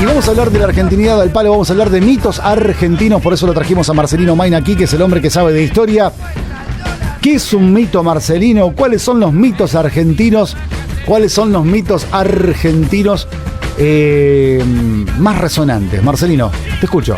Y vamos a hablar de la argentinidad al palo, vamos a hablar de mitos argentinos, por eso lo trajimos a Marcelino Maina aquí, que es el hombre que sabe de historia. ¿Qué es un mito, Marcelino? ¿Cuáles son los mitos argentinos? ¿Cuáles son los mitos argentinos más resonantes? Marcelino, te escucho.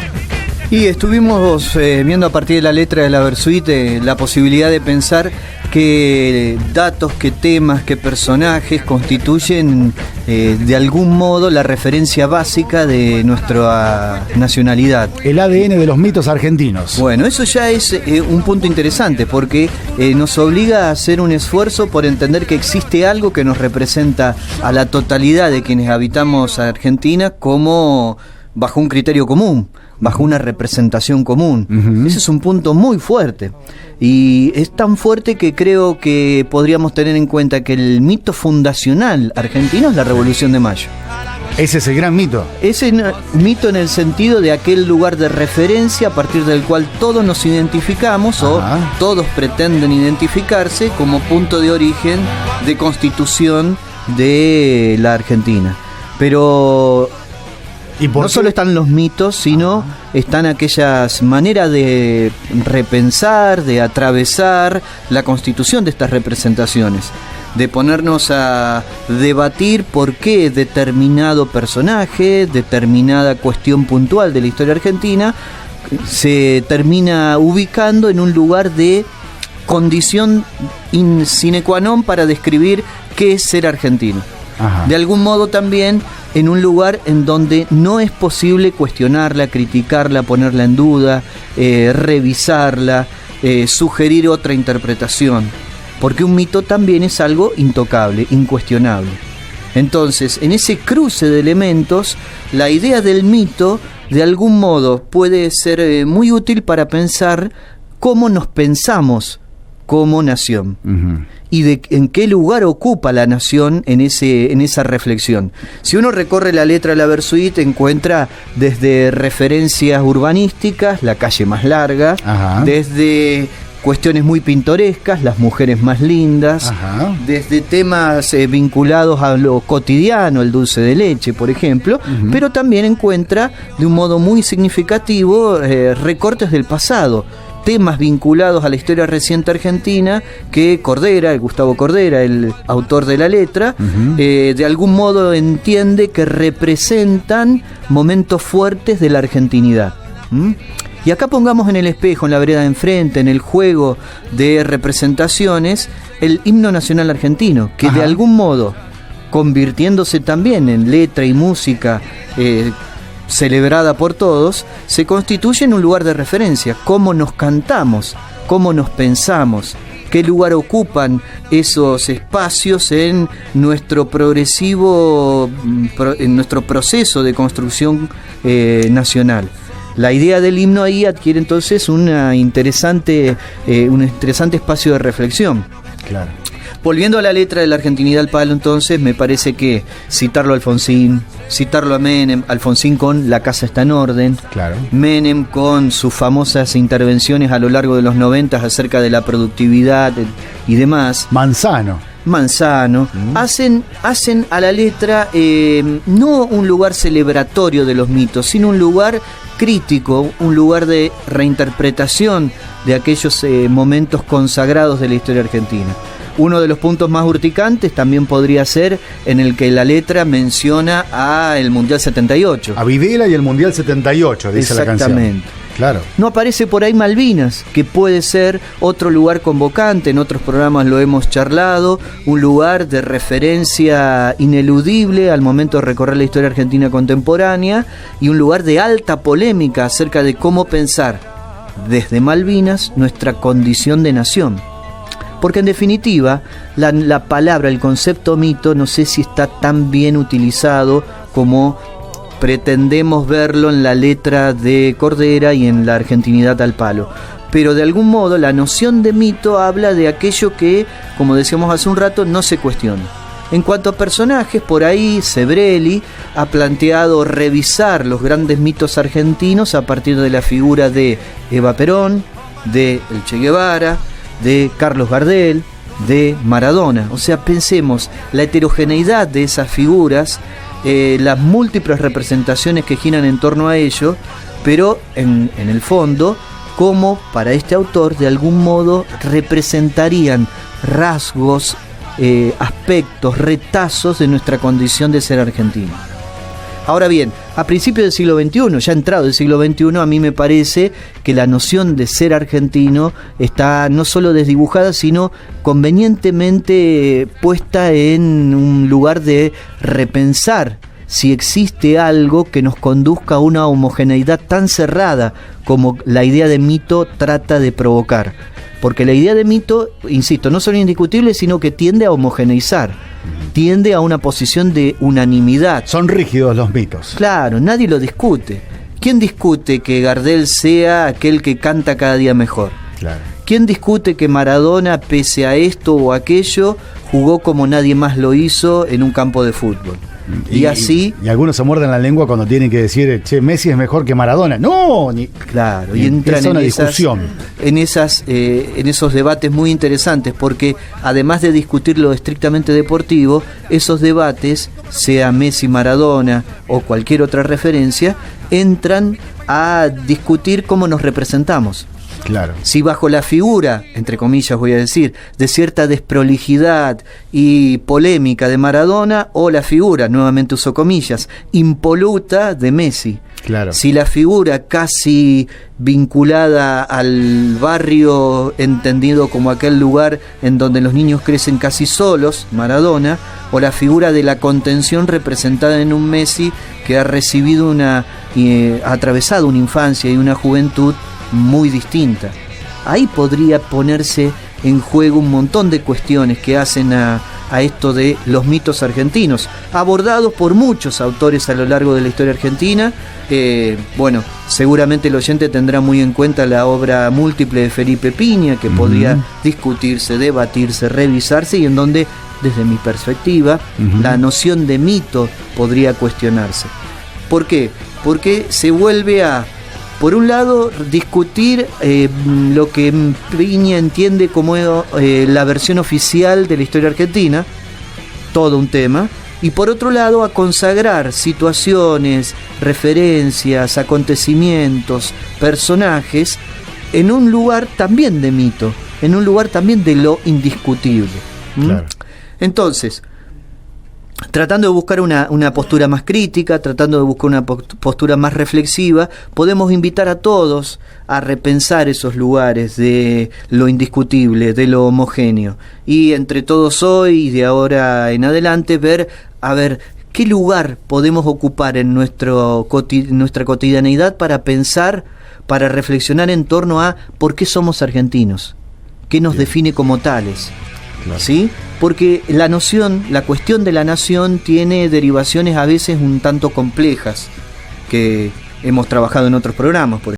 Y estuvimos viendo a partir de la letra de la Versuit la posibilidad de pensar qué datos, qué temas, qué personajes constituyen de algún modo la referencia básica de nuestra nacionalidad. El ADN de los mitos argentinos. Bueno, eso ya es un punto interesante porque nos obliga a hacer un esfuerzo por entender que existe algo que nos representa a la totalidad de quienes habitamos Argentina como bajo un criterio común, bajo una representación común. Ese es un punto muy fuerte. Y es tan fuerte que creo que podríamos tener en cuenta que el mito fundacional argentino es la Revolución de Mayo. Ese es el gran mito. Ese mito en el sentido de aquel lugar de referencia a partir del cual todos nos identificamos o todos pretenden identificarse como punto de origen de constitución de la Argentina. Pero no solo están los mitos, sino están aquellas maneras de repensar, de atravesar la constitución de estas representaciones, de ponernos a debatir por qué determinado personaje, determinada cuestión puntual de la historia argentina, se termina ubicando en un lugar de condición sine qua non para describir qué es ser argentino. De algún modo también en un lugar en donde no es posible cuestionarla, criticarla, ponerla en duda, revisarla, sugerir otra interpretación, porque un mito también es algo intocable, incuestionable. Entonces, en ese cruce de elementos, la idea del mito de algún modo puede ser muy útil para pensar cómo nos pensamos como nación. Y en qué lugar ocupa la nación en esa reflexión. Si uno recorre la letra de la Versuit, encuentra desde referencias urbanísticas, la calle más larga, desde cuestiones muy pintorescas, las mujeres más lindas, desde temas vinculados a lo cotidiano, el dulce de leche, por ejemplo, pero también encuentra de un modo muy significativo recortes del pasado, temas vinculados a la historia reciente argentina que Gustavo Cordera, el autor de la letra, de algún modo entiende que representan momentos fuertes de la argentinidad. Y acá pongamos en el espejo, en la vereda de enfrente, en el juego de representaciones, el himno nacional argentino, que de algún modo, convirtiéndose también en letra y música celebrada por todos, se constituye en un lugar de referencia. Cómo nos cantamos, cómo nos pensamos, qué lugar ocupan esos espacios en nuestro en nuestro proceso de construcción nacional. La idea del himno ahí adquiere entonces un interesante espacio de reflexión. Claro. Volviendo a la letra de la argentinidad al palo, entonces, me parece que citarlo a Alfonsín, citarlo a Menem, Alfonsín con La casa está en orden, Menem con sus famosas intervenciones a lo largo de los 90 acerca de la productividad y demás. Manzano, hacen a la letra no un lugar celebratorio de los mitos, sino un lugar crítico, un lugar de reinterpretación de aquellos momentos consagrados de la historia argentina. Uno de los puntos más urticantes también podría ser en el que la letra menciona a el Mundial 78. A Videla y el Mundial 78, dice la canción. Exactamente. Claro. No aparece por ahí Malvinas, que puede ser otro lugar convocante, en otros programas lo hemos charlado, un lugar de referencia ineludible al momento de recorrer la historia argentina contemporánea y un lugar de alta polémica acerca de cómo pensar desde Malvinas nuestra condición de nación. Porque en definitiva, la palabra, el concepto mito, no sé si está tan bien utilizado como pretendemos verlo en la letra de Cordera y en la argentinidad al palo. Pero de algún modo la noción de mito habla de aquello que, como decíamos hace un rato, no se cuestiona. En cuanto a personajes, por ahí Sebrelli ha planteado revisar los grandes mitos argentinos a partir de la figura de Eva Perón, de el Che Guevara, de Carlos Gardel, de Maradona. O sea, pensemos la heterogeneidad de esas figuras las múltiples representaciones que giran en torno a ello, pero en el fondo, como para este autor de algún modo representarían rasgos, aspectos, retazos de nuestra condición de ser argentino. Ahora bien, a principios del siglo XXI, ya entrado el siglo XXI, a mí me parece que la noción de ser argentino está no solo desdibujada, sino convenientemente puesta en un lugar de repensar si existe algo que nos conduzca a una homogeneidad tan cerrada como la idea de mito trata de provocar. Porque la idea de mito, insisto, no solo indiscutible, sino que tiende a homogeneizar, tiende a una posición de unanimidad. Son rígidos los mitos. Claro, nadie lo discute. ¿Quién discute que Gardel sea aquel que canta cada día mejor? Claro. ¿Quién discute que Maradona, pese a esto o aquello, jugó como nadie más lo hizo en un campo de fútbol? Y así... Y algunos se muerden la lengua cuando tienen que decir, che, Messi es mejor que Maradona. ¡No! Claro, y entran en discusión. En esos debates muy interesantes, porque además de discutir lo estrictamente deportivo, esos debates, sea Messi, Maradona o cualquier otra referencia, entran a discutir cómo nos representamos. Claro. Si bajo la figura, entre comillas voy a decir, de cierta desprolijidad y polémica de Maradona, o la figura, nuevamente uso comillas, impoluta de Messi. Claro. Si la figura casi vinculada al barrio, entendido como aquel lugar en donde los niños crecen casi solos, Maradona, o la figura de la contención representada en un Messi que ha recibido ha atravesado una infancia y una juventud muy distinta. Ahí podría ponerse en juego un montón de cuestiones que hacen a esto de los mitos argentinos, abordados por muchos autores a lo largo de la historia argentina. Bueno, seguramente el oyente tendrá muy en cuenta la obra múltiple de Felipe Piña, que podría discutirse, debatirse, revisarse, y en donde, desde mi perspectiva, la noción de mito podría cuestionarse. ¿Por qué? Porque se vuelve a, por un lado, discutir lo que Piña entiende como la versión oficial de la historia argentina, todo un tema, y por otro lado a consagrar situaciones, referencias, acontecimientos, personajes en un lugar también de mito, en un lugar también de lo indiscutible. Claro. Entonces, tratando de buscar una postura más crítica, tratando de buscar una postura más reflexiva, podemos invitar a todos a repensar esos lugares de lo indiscutible, de lo homogéneo, y entre todos hoy y de ahora en adelante ver, a ver, qué lugar podemos ocupar en nuestra cotidianeidad para pensar, para reflexionar en torno a por qué somos argentinos, qué nos define como tales. Claro. ¿Sí? Porque la cuestión de la nación tiene derivaciones a veces un tanto complejas, que hemos trabajado en otros programas, por ejemplo.